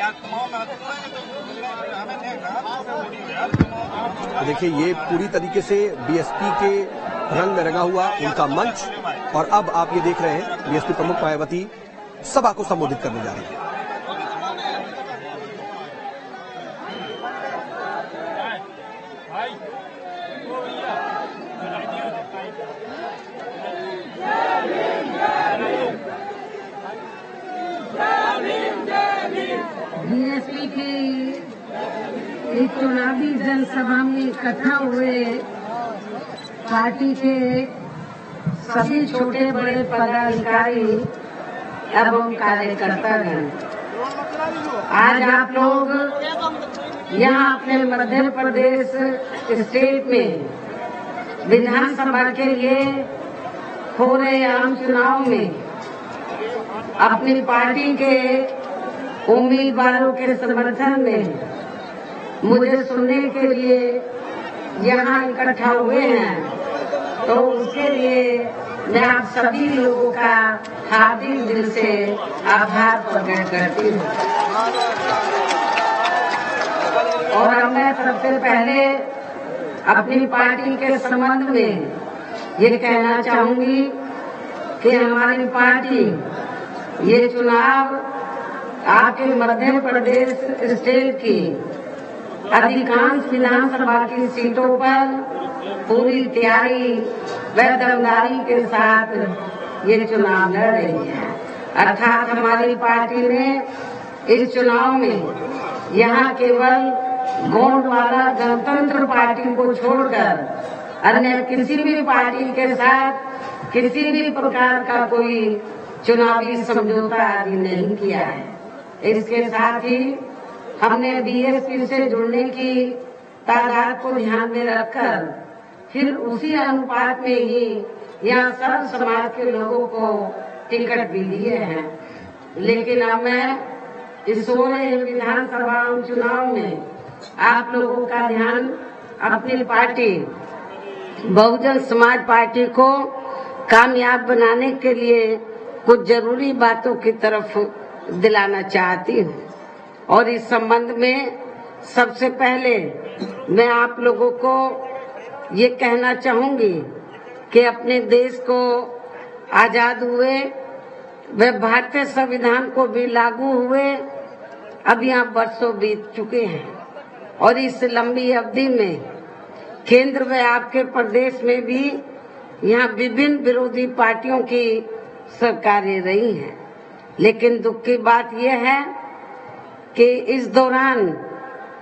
तो देखिए, ये पूरी तरीके से बीएसपी के रंग में रंगा हुआ उनका मंच, और अब आप ये देख रहे हैं बीएसपी प्रमुख मायावती सभा को संबोधित करने जा रही है। बीएसपी की एक चुनावी जनसभा में इकट्ठा हुए पार्टी के सभी छोटे बड़े पदाधिकारी एवं कार्यकर्तागण, आज आप लोग यहाँ अपने मध्य प्रदेश स्टेट में विधानसभा के लिए हो रहे आम चुनाव में अपनी पार्टी के उम्मीदवारों के समर्थन में मुझे सुनने के लिए यहाँ इकट्ठा हुए हैं, तो उसके लिए मैं आप सभी लोगों का हार्दिक दिल से आभार प्रकट करती हूँ। और मैं सबसे पहले अपनी पार्टी के संबंध में ये कहना चाहूंगी कि हमारी पार्टी ये चुनाव आपके मध्य प्रदेश स्टेट की अधिकांश विधानसभा की सीटों पर पूरी तैयारी व दमदारी के साथ ये चुनाव लड़ रही है। अर्थात हमारी पार्टी ने इस चुनाव में यहाँ केवल गोंडवाना गणतंत्र पार्टी को छोड़कर अन्य किसी भी पार्टी के साथ किसी भी प्रकार का कोई चुनावी समझौता आदि नहीं किया है। इसके साथ ही हमने बीएसपी से जुड़ने की तादाद को ध्यान में रखकर फिर उसी अनुपात में ही यहाँ सब समाज के लोगों को टिकट भी दिए हैं। लेकिन अब मैं इस 16 विधानसभा चुनाव में आप लोगों का ध्यान अपनी पार्टी बहुजन समाज पार्टी को कामयाब बनाने के लिए कुछ जरूरी बातों की तरफ दिलाना चाहती हूँ। और इस संबंध में सबसे पहले मैं आप लोगों को ये कहना चाहूंगी कि अपने देश को आजाद हुए व भारतीय संविधान को भी लागू हुए अब यहाँ वर्षों बीत चुके हैं, और इस लंबी अवधि में केंद्र व आपके प्रदेश में भी यहाँ विभिन्न विरोधी पार्टियों की सरकारें रही हैं। लेकिन दुख की बात यह है कि इस दौरान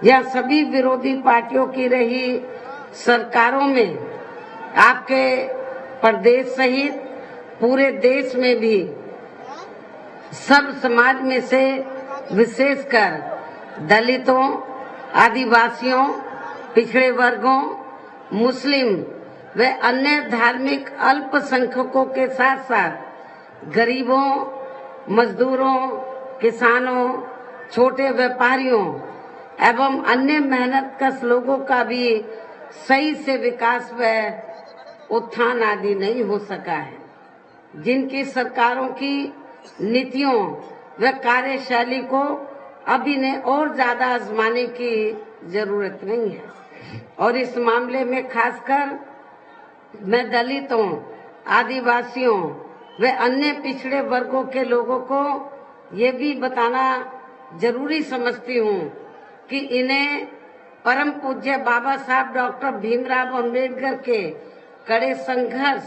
यह सभी विरोधी पार्टियों की रही सरकारों में आपके प्रदेश सहित पूरे देश में भी सब समाज में से विशेषकर दलितों, आदिवासियों, पिछड़े वर्गों, मुस्लिम व अन्य धार्मिक अल्पसंख्यकों के साथ साथ गरीबों, मजदूरों, किसानों, छोटे व्यापारियों एवं अन्य मेहनतकश लोगों का भी सही से विकास व उत्थान आदि नहीं हो सका है। जिनकी सरकारों की नीतियों व कार्यशैली को अभी ने और ज्यादा आजमाने की जरूरत नहीं है। और इस मामले में खासकर मैं दलितों, आदिवासियों व अन्य पिछड़े वर्गों के लोगों को ये भी बताना जरूरी समझती हूँ कि इन्हें परम पूज्य बाबा साहब डॉक्टर भीमराव अंबेडकर के कड़े संघर्ष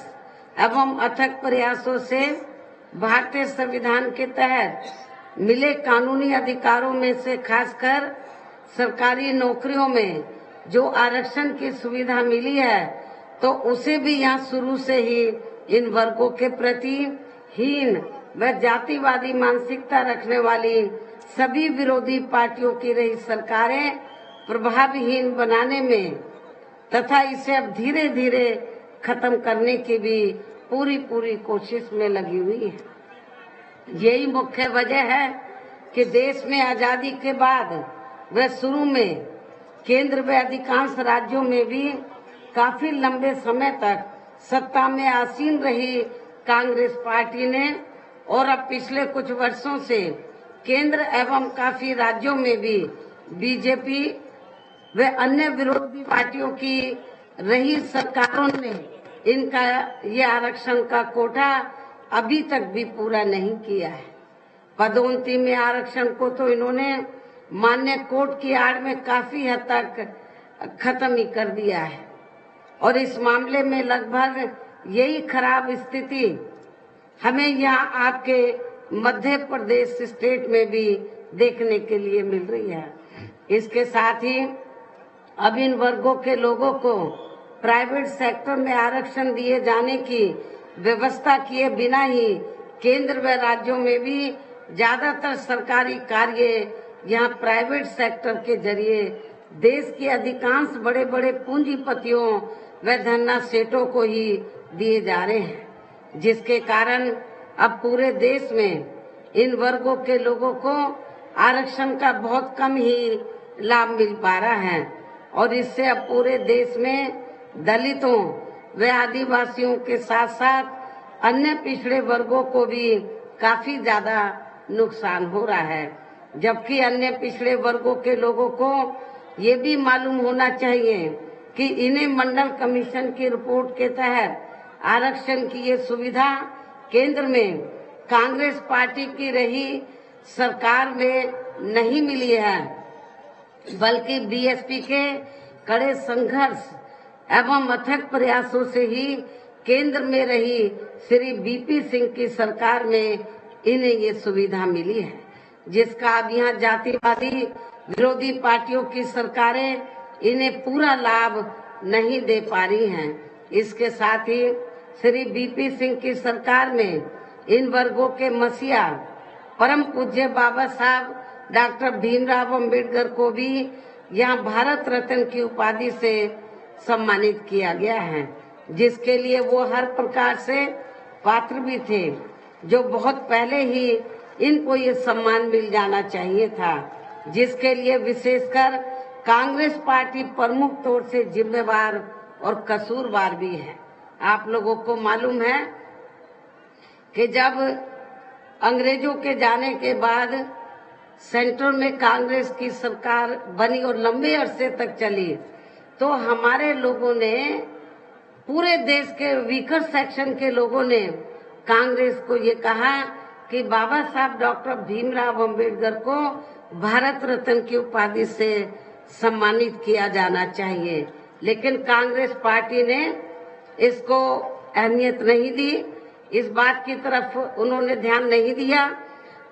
एवं अथक प्रयासों से भारतीय संविधान के तहत मिले कानूनी अधिकारों में से खासकर सरकारी नौकरियों में जो आरक्षण की सुविधा मिली है, तो उसे भी यहाँ शुरू से ही इन वर्गों के प्रति हीन व जातिवादी मानसिकता रखने वाली सभी विरोधी पार्टियों की रही सरकारें प्रभावहीन बनाने में तथा इसे अब धीरे धीरे खत्म करने की भी पूरी कोशिश में लगी हुई है। यही मुख्य वजह है कि देश में आजादी के बाद व शुरू में केंद्र व अधिकांश राज्यों में भी काफी लंबे समय तक सत्ता में आसीन रही कांग्रेस पार्टी ने और अब पिछले कुछ वर्षों से केंद्र एवं काफी राज्यों में भी बीजेपी व अन्य विरोधी पार्टियों की रही सरकारों ने इनका ये आरक्षण का कोटा अभी तक भी पूरा नहीं किया है। पदोन्नति में आरक्षण को तो इन्होंने मान्य कोर्ट की आड़ में काफी हद तक खत्म ही कर दिया है और इस मामले में लगभग यही खराब स्थिति हमें यहाँ आपके मध्य प्रदेश स्टेट में भी देखने के लिए मिल रही है। इसके साथ ही अब इन वर्गों के लोगों को प्राइवेट सेक्टर में आरक्षण दिए जाने की व्यवस्था किए बिना ही केंद्र व राज्यों में भी ज्यादातर सरकारी कार्य यहाँ प्राइवेट सेक्टर के जरिए देश के अधिकांश बड़े बड़े पूंजीपतियों व धन्ना सेठों को ही दिए जा रहे हैं, जिसके कारण अब पूरे देश में इन वर्गों के लोगों को आरक्षण का बहुत कम ही लाभ मिल पा रहा है और इससे अब पूरे देश में दलितों व आदिवासियों के साथ साथ अन्य पिछड़े वर्गों को भी काफी ज्यादा नुकसान हो रहा है। जबकि अन्य पिछड़े वर्गों के लोगों को ये भी मालूम होना चाहिए कि इन्हें मंडल कमीशन की रिपोर्ट के तहत आरक्षण की ये सुविधा केंद्र में कांग्रेस पार्टी की रही सरकार में नहीं मिली है, बल्कि बीएसपी के कड़े संघर्ष एवं अथक प्रयासों से ही केंद्र में रही श्री बीपी सिंह की सरकार में इन्हें ये सुविधा मिली है, जिसका अब यहाँ जातिवादी विरोधी पार्टियों की सरकारें इन्हें पूरा लाभ नहीं दे पा रही हैं। इसके साथ ही श्री बीपी सिंह की सरकार में इन वर्गों के मसीहा परम पूज्य बाबा साहब डॉक्टर भीमराव अंबेडकर को भी यहाँ भारत रत्न की उपाधि से सम्मानित किया गया है, जिसके लिए वो हर प्रकार से पात्र भी थे, जो बहुत पहले ही इनको ये सम्मान मिल जाना चाहिए था, जिसके लिए विशेषकर कांग्रेस पार्टी प्रमुख तौर से जिम्मेवार और कसूरवार भी है। आप लोगों को मालूम है कि जब अंग्रेजों के जाने के बाद सेंटर में कांग्रेस की सरकार बनी और लंबे अरसे तक चली, तो हमारे लोगों ने पूरे देश के वीकर सेक्शन के लोगों ने कांग्रेस को ये कहा कि बाबा साहब डॉक्टर भीमराव अंबेडकर को भारत रत्न की उपाधि से सम्मानित किया जाना चाहिए, लेकिन कांग्रेस पार्टी ने इसको अहमियत नहीं दी, इस बात की तरफ उन्होंने ध्यान नहीं दिया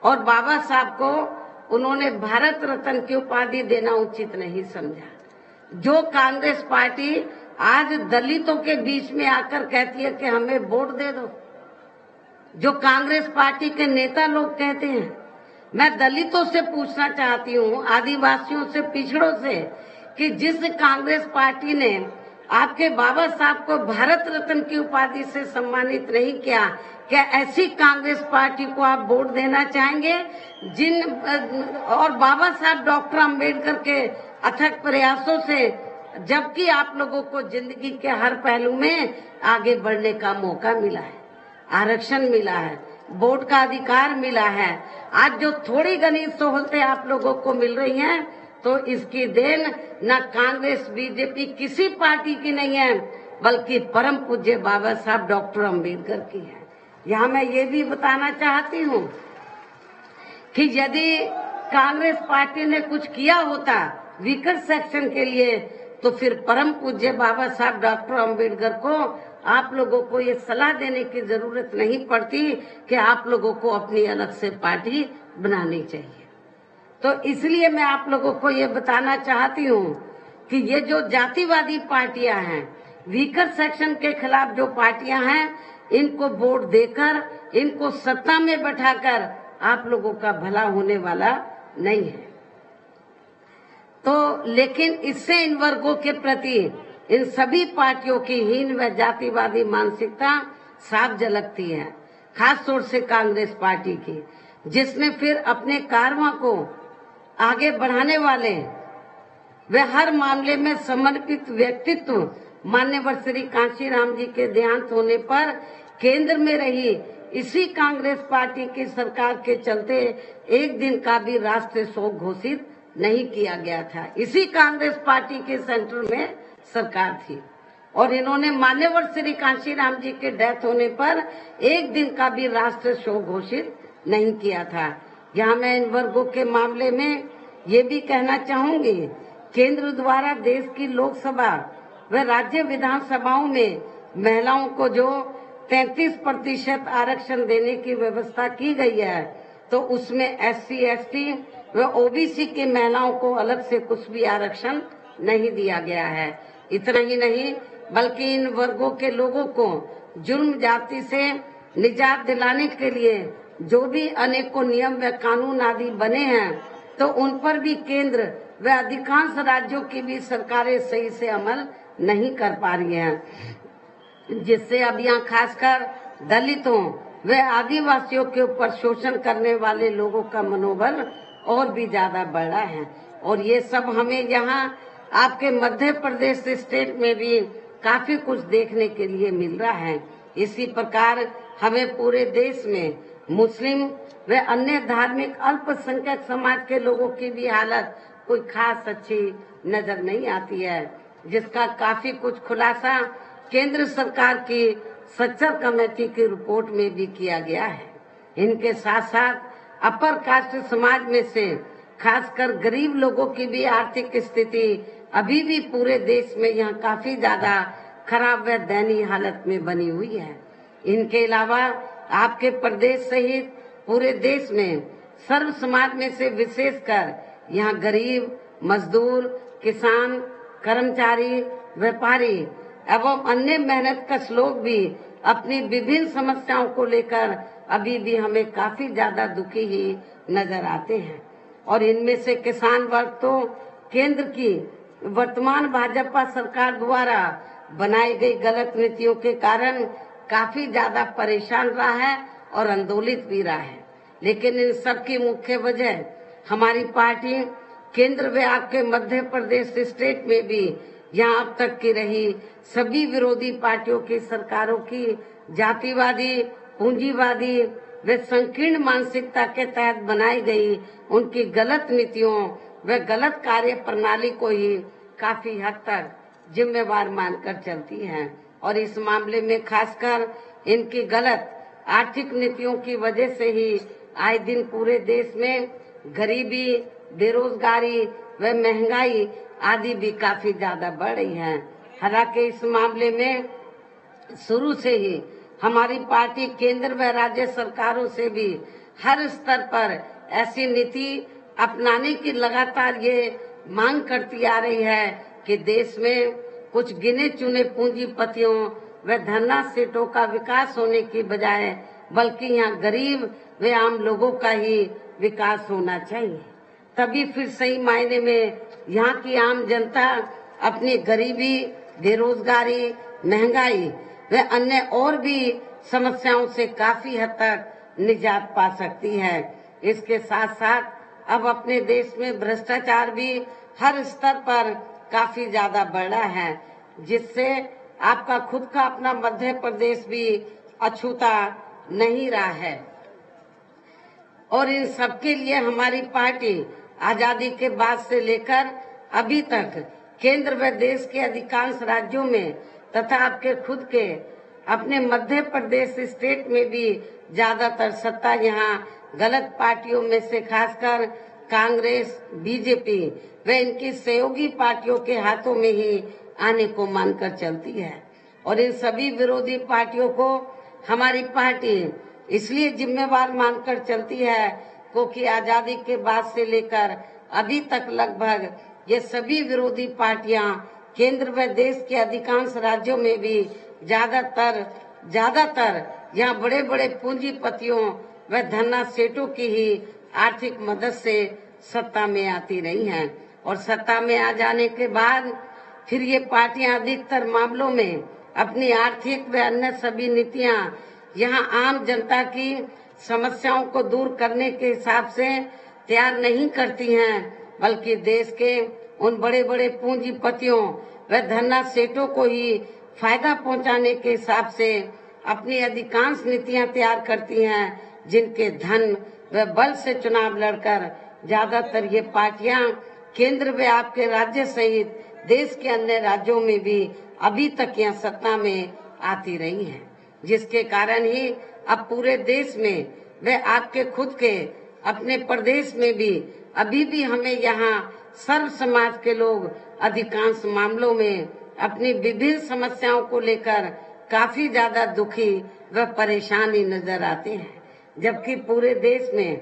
और बाबा साहब को उन्होंने भारत रत्न की उपाधि देना उचित नहीं समझा। जो कांग्रेस पार्टी आज दलितों के बीच में आकर कहती है कि हमें वोट दे दो, जो कांग्रेस पार्टी के नेता लोग कहते हैं, मैं दलितों से पूछना चाहती हूँ, आदिवासियों से, पिछड़ों से, कि जिस कांग्रेस पार्टी ने आपके बाबा साहब को भारत रत्न की उपाधि से सम्मानित नहीं किया, क्या ऐसी कांग्रेस पार्टी को आप वोट देना चाहेंगे? जिन और बाबा साहब डॉक्टर अंबेडकर के अथक प्रयासों से, जबकि आप लोगों को जिंदगी के हर पहलू में आगे बढ़ने का मौका मिला है, आरक्षण मिला है, वोट का अधिकार मिला है, आज जो थोड़ी घनी सहूलतें आप लोगों को मिल रही हैं, तो इसकी देन न कांग्रेस बीजेपी किसी पार्टी की नहीं है, बल्कि परम पूज्य बाबा साहब डॉक्टर अंबेडकर की है। यहाँ मैं ये भी बताना चाहती हूँ कि यदि कांग्रेस पार्टी ने कुछ किया होता वीकर सेक्शन के लिए, तो फिर परम पूज्य बाबा साहब डॉक्टर अंबेडकर को आप लोगों को ये सलाह देने की जरूरत नहीं पड़ती कि आप लोगों को अपनी अलग से पार्टी बनानी चाहिए। तो इसलिए मैं आप लोगों को ये बताना चाहती हूँ कि ये जो जातिवादी पार्टियां हैं, वीकर सेक्शन के खिलाफ जो पार्टियां हैं, इनको वोट देकर, इनको सत्ता में बैठाकर आप लोगों का भला होने वाला नहीं है। तो लेकिन इससे इन वर्गों के प्रति इन सभी पार्टियों की हीन व जातिवादी मानसिकता साफ झलकती है, खास तौर से कांग्रेस पार्टी की, जिसने फिर अपने कारवां को आगे बढ़ाने वाले व हर मामले में समर्पित व्यक्तित्व मान्यवर श्री कांशीराम जी के देहांत होने पर केंद्र में रही इसी कांग्रेस पार्टी की सरकार के चलते एक दिन का भी राष्ट्रीय शोक घोषित नहीं किया गया था। इसी कांग्रेस पार्टी के सेंटर में सरकार थी और इन्होंने मान्यवर श्री कांशीराम जी के डेथ होने पर एक दिन का भी राष्ट्रीय शोक घोषित नहीं किया था। यहाँ मैं इन वर्गों के मामले में ये भी कहना चाहूंगी, केंद्र द्वारा देश की लोकसभा व राज्य विधानसभाओं में महिलाओं को जो 33% आरक्षण देने की व्यवस्था की गई है, तो उसमें SC, ST व OBC की महिलाओं को अलग से कुछ भी आरक्षण नहीं दिया गया है। इतना ही नहीं बल्कि इन वर्गों के लोगों को जुर्म जाति से निजात दिलाने के लिए जो भी अनेकों नियम व कानून आदि बने हैं, तो उन पर भी केंद्र व अधिकांश राज्यों की भी सरकारें सही से अमल नहीं कर पा रही हैं, जिससे अब यहाँ खासकर दलितों व आदिवासियों के ऊपर शोषण करने वाले लोगों का मनोबल और भी ज्यादा बढ़ा है। और ये सब हमें यहाँ आपके मध्य प्रदेश स्टेट में भी काफी कुछ देखने के लिए मिल रहा है। इसी प्रकार हमें पूरे देश में मुस्लिम व अन्य धार्मिक अल्पसंख्यक समाज के लोगों की भी हालत कोई खास अच्छी नजर नहीं आती है, जिसका काफी कुछ खुलासा केंद्र सरकार की सच्चर कमेटी की रिपोर्ट में भी किया गया है। इनके साथ साथ अपर कास्ट समाज में से खासकर गरीब लोगों की भी आर्थिक स्थिति अभी भी पूरे देश में यहाँ काफी ज्यादा खराब व दयनीय हालत में बनी हुई है। इनके अलावा आपके प्रदेश सहित पूरे देश में सर्व समाज में से विशेषकर यहाँ गरीब, मजदूर, किसान, कर्मचारी, व्यापारी एवं अन्य मेहनतकश लोग भी अपनी विभिन्न समस्याओं को लेकर अभी भी हमें काफी ज्यादा दुखी ही नजर आते हैं। और इनमें से किसान वर्ग तो केंद्र की वर्तमान भाजपा सरकार द्वारा बनाई गई गलत नीतियों के कारण काफी ज्यादा परेशान रहा है और आंदोलित भी रहा है। लेकिन इन सब की मुख्य वजह हमारी पार्टी केंद्र व आपके मध्य प्रदेश स्टेट में भी यहाँ अब तक की रही सभी विरोधी पार्टियों की सरकारों की जातिवादी, पूंजीवादी व संकीर्ण मानसिकता के तहत बनाई गई उनकी गलत नीतियों व गलत कार्य प्रणाली को ही काफी हद तक जिम्मेवार मानकर चलती हैं। और इस मामले में खासकर इनकी गलत आर्थिक नीतियों की वजह से ही आए दिन पूरे देश में गरीबी, बेरोजगारी व महंगाई आदि भी काफी ज्यादा बढ़ रही है। हालांकि इस मामले में शुरू से ही हमारी पार्टी केंद्र व राज्य सरकारों से भी हर स्तर पर ऐसी नीति अपनाने की लगातार ये मांग करती आ रही है कि देश में कुछ गिने चुने पूंजीपतियों व धनना सेठों का विकास होने की बजाय बल्कि यहाँ गरीब व आम लोगों का ही विकास होना चाहिए। तभी फिर सही मायने में यहाँ की आम जनता अपनी गरीबी, बेरोजगारी, महंगाई व अन्य और भी समस्याओं से काफी हद तक निजात पा सकती है। इसके साथ साथ अब अपने देश में भ्रष्टाचार भी हर स्तर पर काफी ज्यादा बढ़ा है, जिससे आपका खुद का अपना मध्य प्रदेश भी अछूता नहीं रहा है। और इन सबके लिए हमारी पार्टी आजादी के बाद से लेकर अभी तक केंद्र व देश के अधिकांश राज्यों में तथा आपके खुद के अपने मध्य प्रदेश स्टेट में भी ज्यादातर सत्ता यहाँ गलत पार्टियों में से खासकर कांग्रेस, बीजेपी व इनकी सहयोगी पार्टियों के हाथों में ही आने को मानकर चलती है। और इन सभी विरोधी पार्टियों को हमारी पार्टी इसलिए जिम्मेवार मानकर चलती है क्योंकि आजादी के बाद से लेकर अभी तक लगभग ये सभी विरोधी पार्टियां केंद्र व देश के अधिकांश राज्यों में भी ज्यादातर यहाँ बड़े बड़े पूंजीपतियों व धन्ना सेठों की ही आर्थिक मदद से सत्ता में आती रही हैं। और सत्ता में आ जाने के बाद फिर ये पार्टियां अधिकतर मामलों में अपनी आर्थिक व अन्य सभी नीतियां यहाँ आम जनता की समस्याओं को दूर करने के हिसाब से तैयार नहीं करती हैं, बल्कि देश के उन बड़े बड़े पूंजीपतियों व धन्ना सेठों को ही फायदा पहुंचाने के हिसाब से अपनी अधिकांश नीतियां तैयार करती हैं, जिनके धन व बल से चुनाव लड़कर ज्यादातर ये पार्टियां केंद्र व आपके राज्य सहित देश के अन्य राज्यों में भी अभी तक यह सत्ता में आती रही हैं, जिसके कारण ही अब पूरे देश में व आपके खुद के अपने प्रदेश में भी अभी भी हमें यहाँ सर्व समाज के लोग अधिकांश मामलों में अपनी विभिन्न समस्याओं को लेकर काफी ज्यादा दुखी व परेशान ही नजर आते हैं, जबकि पूरे देश में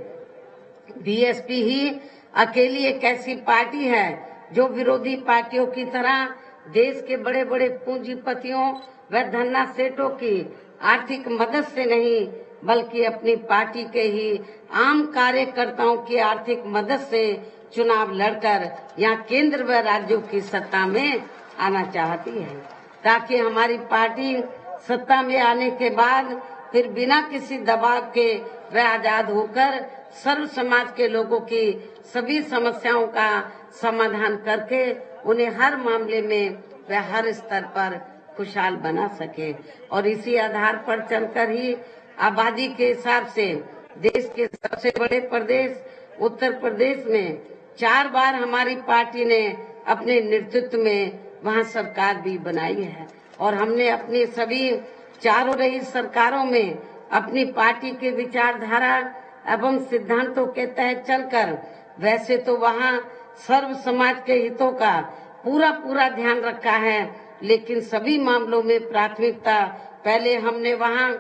बीएसपी ही अकेली एक ऐसी पार्टी है जो विरोधी पार्टियों की तरह देश के बड़े बड़े पूंजीपतियों व धन्ना सेठों की आर्थिक मदद से नहीं, बल्कि अपनी पार्टी के ही आम कार्यकर्ताओं की आर्थिक मदद से चुनाव लड़कर यहाँ केंद्र व राज्यों की सत्ता में आना चाहती है, ताकि हमारी पार्टी सत्ता में आने के बाद फिर बिना किसी दबाव के व आजाद होकर सर्व समाज के लोगों की सभी समस्याओं का समाधान करके उन्हें हर मामले में व हर स्तर पर खुशहाल बना सके। और इसी आधार पर चलकर ही आबादी के हिसाब से देश के सबसे बड़े प्रदेश उत्तर प्रदेश में 4 बार हमारी पार्टी ने अपने नेतृत्व में वहां सरकार भी बनाई है, और हमने अपनी सभी चारों रही सरकारों में अपनी पार्टी के विचारधारा एवं सिद्धांतों के तहत चलकर वैसे तो वहाँ सर्व समाज के हितों का पूरा ध्यान रखा है, लेकिन सभी मामलों में प्राथमिकता पहले हमने वहाँ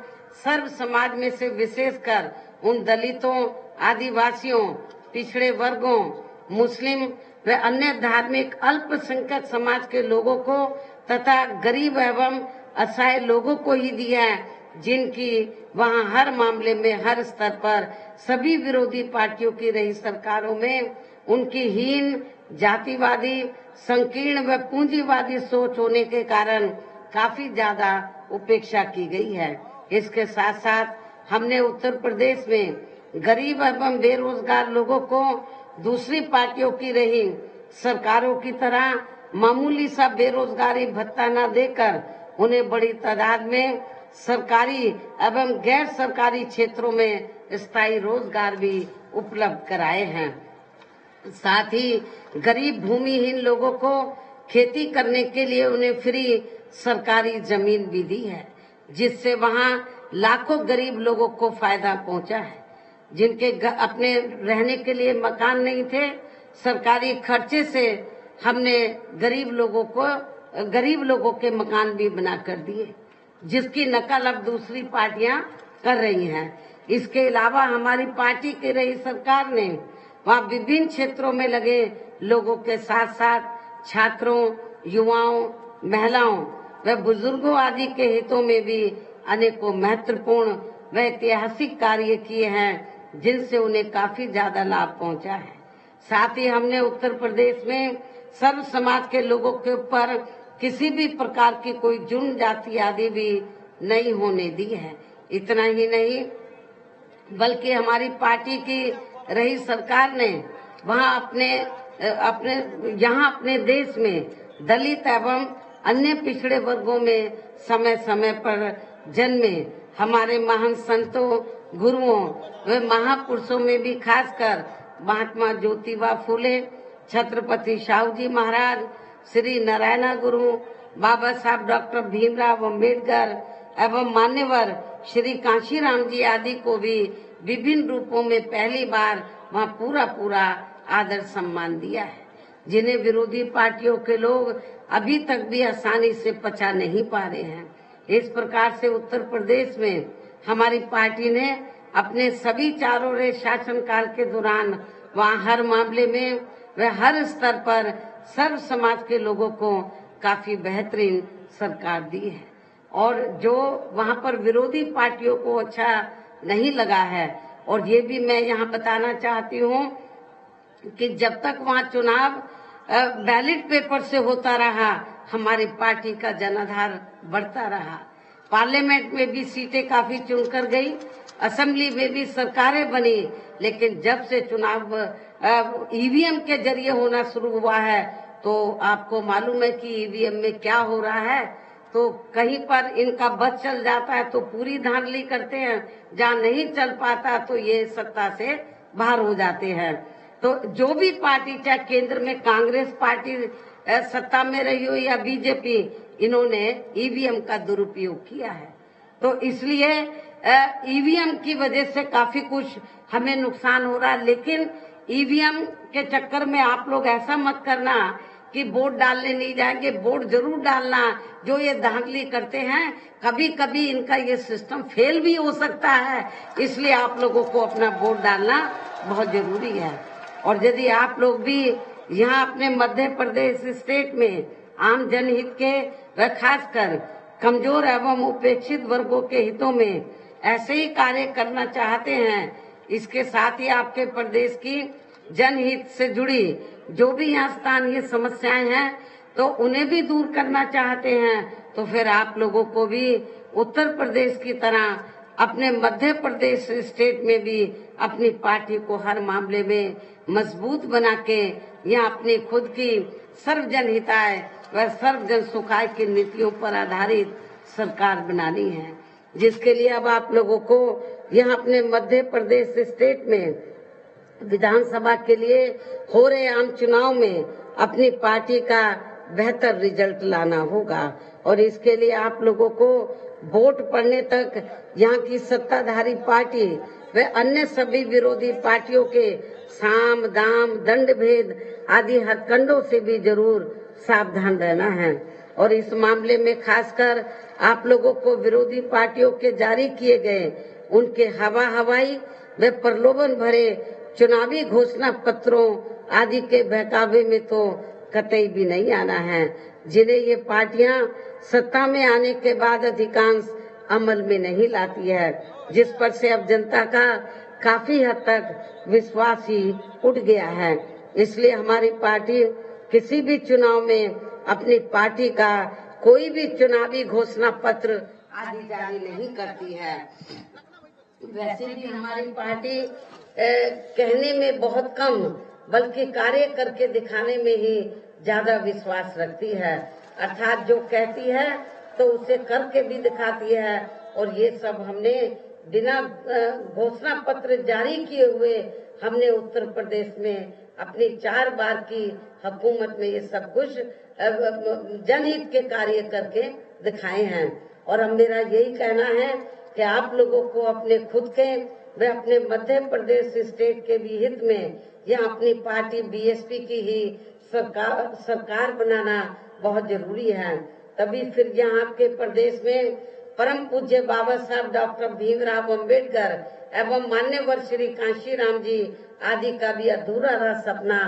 सर्व समाज में से विशेषकर उन दलितों, आदिवासियों, पिछड़े वर्गों, मुस्लिम व अन्य धार्मिक अल्पसंख्यक समाज के लोगों को तथा गरीब एवं असहाय लोगों को ही दिया है, जिनकी वहाँ हर मामले में हर स्तर पर सभी विरोधी पार्टियों की रही सरकारों में उनकी हीन, जातिवादी, संकीर्ण व पूंजीवादी सोच होने के कारण काफी ज्यादा उपेक्षा की गई है। इसके साथ साथ हमने उत्तर प्रदेश में गरीब एवं बेरोजगार लोगों को दूसरी पार्टियों की रही सरकारों की तरह मामूली सा बेरोजगारी भत्ता न देकर उन्हें बड़ी तादाद में सरकारी एवं गैर सरकारी क्षेत्रों में स्थायी रोजगार भी उपलब्ध कराए हैं। साथ ही गरीब भूमिहीन लोगों को खेती करने के लिए उन्हें फ्री सरकारी जमीन भी दी है, जिससे वहाँ लाखों गरीब लोगों को फायदा पहुँचा है, जिनके अपने रहने के लिए मकान नहीं थे। सरकारी खर्चे से हमने गरीब लोगों के मकान भी बना कर दिए, जिसकी नकल अब दूसरी पार्टियां कर रही हैं। इसके अलावा हमारी पार्टी की रही सरकार ने वहाँ विभिन्न क्षेत्रों में लगे लोगों के साथ साथ छात्रों, युवाओं, महिलाओं व बुजुर्गों आदि के हितों में भी अनेकों महत्वपूर्ण व ऐतिहासिक कार्य किए हैं, जिनसे उन्हें काफी ज्यादा लाभ पहुंचा है। साथ ही हमने उत्तर प्रदेश में सर्व समाज के लोगों के ऊपर किसी भी प्रकार की कोई जुर्म, जाति आदि भी नहीं होने दी है। इतना ही नहीं, बल्कि हमारी पार्टी की रही सरकार ने वहाँ अपने देश में दलित एवं अन्य पिछड़े वर्गों में समय समय पर जन्मे हमारे महान संतों, गुरुओं व महापुरुषों में भी खासकर महात्मा ज्योतिबा फूले, छत्रपति शाहू जी महाराज, श्री नारायण गुरु, बाबा साहब डॉक्टर भीमराव अम्बेडकर एवं मान्यवर श्री कांशीराम जी आदि को भी विभिन्न रूपों में पहली बार वहाँ पूरा आदर सम्मान दिया है, जिन्हें विरोधी पार्टियों के लोग अभी तक भी आसानी से पचा नहीं पा रहे हैं। इस प्रकार से उत्तर प्रदेश में हमारी पार्टी ने अपने सभी चारों रे शासनकाल के दौरान वहाँ हर मामले में व हर स्तर पर सर्व समाज के लोगों को काफी बेहतरीन सरकार दी है। और जो वहाँ पर विरोधी पार्टियों को अच्छा नहीं लगा है, और ये भी मैं यहाँ बताना चाहती हूँ कि जब तक वहाँ चुनाव बैलेट पेपर से होता रहा, हमारी पार्टी का जनाधार बढ़ता रहा। पार्लियामेंट में भी सीटें काफी चुनकर गई, असेंबली में भी सरकारें बनी, लेकिन जब से चुनाव ईवीएम के जरिए होना शुरू हुआ है, तो आपको मालूम है कि ईवीएम में क्या हो रहा है तो कहीं पर इनका बस चल जाता है तो पूरी धांधली करते हैं, जहाँ नहीं चल पाता तो ये सत्ता से बाहर हो जाते हैं। तो जो भी पार्टी, चाहे केंद्र में कांग्रेस पार्टी सत्ता में रही हो या बीजेपी, इन्होंने ईवीएम का दुरुपयोग किया है। तो इसलिए ईवीएम की वजह से काफी कुछ हमें नुकसान हो रहा है। लेकिन ईवीएम के चक्कर में आप लोग ऐसा मत करना कि वोट डालने नहीं जाएंगे। वोट जरूर डालना। जो ये धांधली करते हैं, कभी कभी इनका ये सिस्टम फेल भी हो सकता है, इसलिए आप लोगों को अपना वोट डालना बहुत जरूरी है। और यदि आप लोग भी यहाँ अपने मध्य प्रदेश स्टेट में आम जनहित के व खासकर कमजोर एवं उपेक्षित वर्गों के हितों में ऐसे ही कार्य करना चाहते हैं, इसके साथ ही आपके प्रदेश की जनहित से जुड़ी जो भी यहाँ स्थानीय समस्याएं हैं तो उन्हें भी दूर करना चाहते हैं, तो फिर आप लोगों को भी उत्तर प्रदेश की तरह अपने मध्य प्रदेश स्टेट में भी अपनी पार्टी को हर मामले में मजबूत बना के यहाँ अपनी खुद की सर्वजन हिताय व सर्वजन सुखाय की नीतियों पर आधारित सरकार बनानी है। जिसके लिए अब आप लोगों को यहाँ अपने मध्य प्रदेश स्टेट में विधानसभा के लिए हो रहे आम चुनाव में अपनी पार्टी का बेहतर रिजल्ट लाना होगा। और इसके लिए आप लोगों को वोट पड़ने तक यहाँ की सत्ताधारी पार्टी व अन्य सभी विरोधी पार्टियों के साम दाम दंड भेद आदि हथकंडों से भी जरूर सावधान रहना है। और इस मामले में खासकर आप लोगों को विरोधी पार्टियों के जारी किए गए उनके हवाई व प्रलोभन भरे चुनावी घोषणा पत्रों आदि के बहकावे में तो कतई भी नहीं आना है, जिन्हें ये पार्टियां सत्ता में आने के बाद अधिकांश अमल में नहीं लाती है, जिस पर से अब जनता का काफी हद तक विश्वास ही उठ गया है। इसलिए हमारी पार्टी किसी भी चुनाव में अपनी पार्टी का कोई भी चुनावी घोषणा पत्र आदि जारी नहीं करती है। वैसे भी हमारी पार्टी कहने में बहुत कम बल्कि कार्य करके दिखाने में ही ज्यादा विश्वास रखती है। अर्थात जो कहती है तो उसे करके भी दिखाती है। और ये सब हमने बिना घोषणा पत्र जारी किए हुए हमने उत्तर प्रदेश में अपनी 4 बार की हुकूमत में ये सब कुछ जनहित के कार्य करके दिखाए हैं। और अब मेरा यही कहना है कि आप लोगों को अपने खुद के व अपने मध्य प्रदेश स्टेट के भी हित में यहाँ अपनी पार्टी बीएसपी की ही सरकार बनाना बहुत जरूरी है। तभी फिर यहाँ आपके प्रदेश में परम पूज्य बाबा साहब डॉक्टर भीमराव अंबेडकर एवं मान्यवर श्री कांशीराम जी आदि का भी अधूरा रहा सपना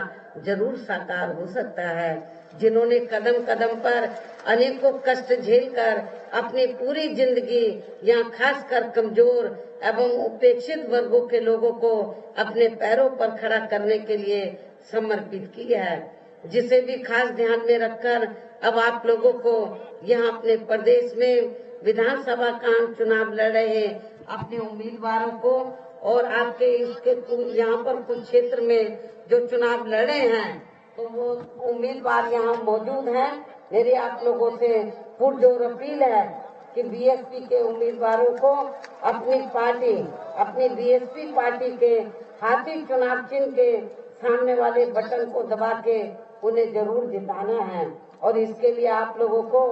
जरूर साकार हो सकता है, जिन्होंने कदम कदम पर अनेकों कष्ट झेलकर अपनी पूरी जिंदगी यहाँ खासकर कमजोर एवं उपेक्षित वर्गों के लोगों को अपने पैरों पर खड़ा करने के लिए समर्पित किया है, जिसे भी खास ध्यान में रखकर अब आप लोगों को यहाँ अपने प्रदेश में विधानसभा का चुनाव लड़ रहे अपने उम्मीदवारों को और आपके इसके यहाँ पर कुछ क्षेत्र में जो चुनाव लड़े हैं तो वो उम्मीदवार यहाँ मौजूद हैं। मेरी आप लोगों से पुरजोर अपील है कि बीएसपी के उम्मीदवारों को अपनी पार्टी, अपनी बीएसपी पार्टी के हाथी चुनाव चिन्ह के सामने वाले बटन को दबा के उन्हें जरूर जिताना है। और इसके लिए आप लोगों को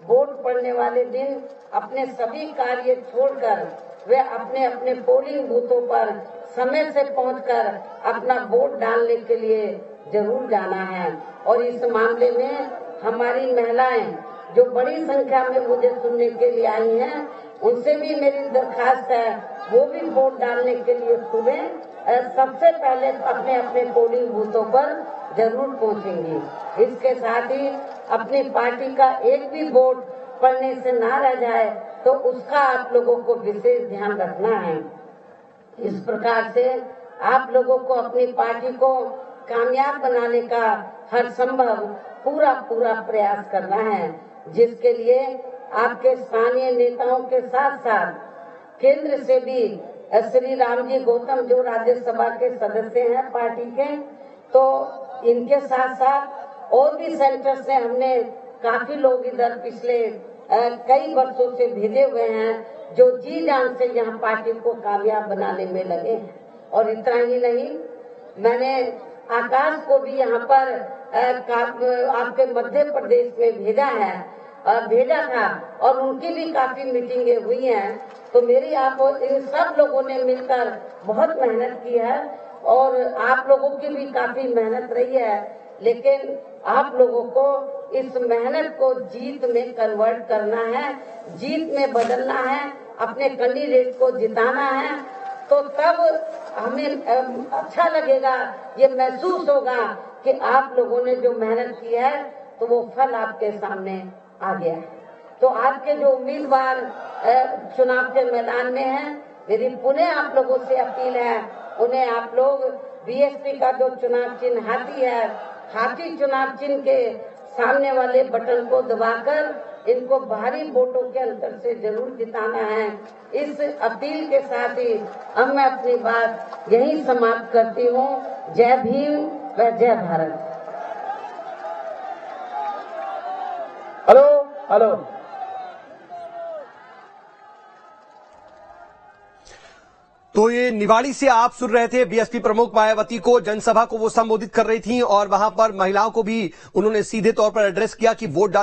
वोट पड़ने वाले दिन अपने सभी कार्य छोड़कर वे अपने अपने पोलिंग बूथों पर समय से पहुंचकर अपना वोट डालने के लिए जरूर जाना है। और इस मामले में हमारी महिलाएं जो बड़ी संख्या में मुझे सुनने के लिए आई हैं, उनसे भी मेरी दरखास्त है वो भी वोट डालने के लिए सुबह सबसे पहले अपने अपने पोलिंग बूथों पर जरूर पहुंचेंगे। इसके साथ ही अपनी पार्टी का एक भी वोट पड़ने से ना रह जाए तो उसका आप लोगों को विशेष ध्यान रखना है। इस प्रकार से आप लोगों को अपनी पार्टी को कामयाब बनाने का हर संभव पूरा प्रयास करना है, जिसके लिए आपके स्थानीय नेताओं के साथ साथ केंद्र से भी श्री रामजी गौतम जो राज्यसभा के सदस्य हैं पार्टी के, तो इनके साथ साथ और भी सेंटर से हमने काफी लोग इधर पिछले कई वर्षों से भेजे हुए हैं, जो जी जान से यहाँ पार्टी को कामयाब बनाने में लगे हैं। और इतना ही नहीं, मैंने आकाश को भी यहाँ पर आपके मध्य प्रदेश में भेजा था और उनकी भी काफी मीटिंगें हुई हैं। तो मेरी आप इन सब लोगों ने मिलकर बहुत मेहनत की है और आप लोगों की भी काफी मेहनत रही है, लेकिन आप लोगों को इस मेहनत को जीत में कन्वर्ट करना है, जीत में बदलना है, अपने कैंडिडेट को जिताना है। तो तब हमें अच्छा लगेगा, ये महसूस होगा कि आप लोगों ने जो मेहनत की है तो वो फल आपके सामने आ गया है। तो आपके जो उम्मीदवार चुनाव के मैदान में हैं, मेरी पुनः आप लोगों से अपील है, उन्हें आप लोग बीएसपी का जो चुनाव चिन्ह हाथी है, हाथी चुनाव चिन्ह के सामने वाले बटन को दबाकर इनको भारी वोटों के अंतर से जरूर जिताना है। इस अपील के साथ ही अब मैं अपनी बात यहीं समाप्त करती हूँ। जय भीम व जय भारत। Hello hello. तो ये निवाड़ी से आप सुन रहे थे बीएसपी प्रमुख मायावती को, जनसभा को वो संबोधित कर रही थी और वहां पर महिलाओं को भी उन्होंने सीधे तौर पर एड्रेस किया कि वोट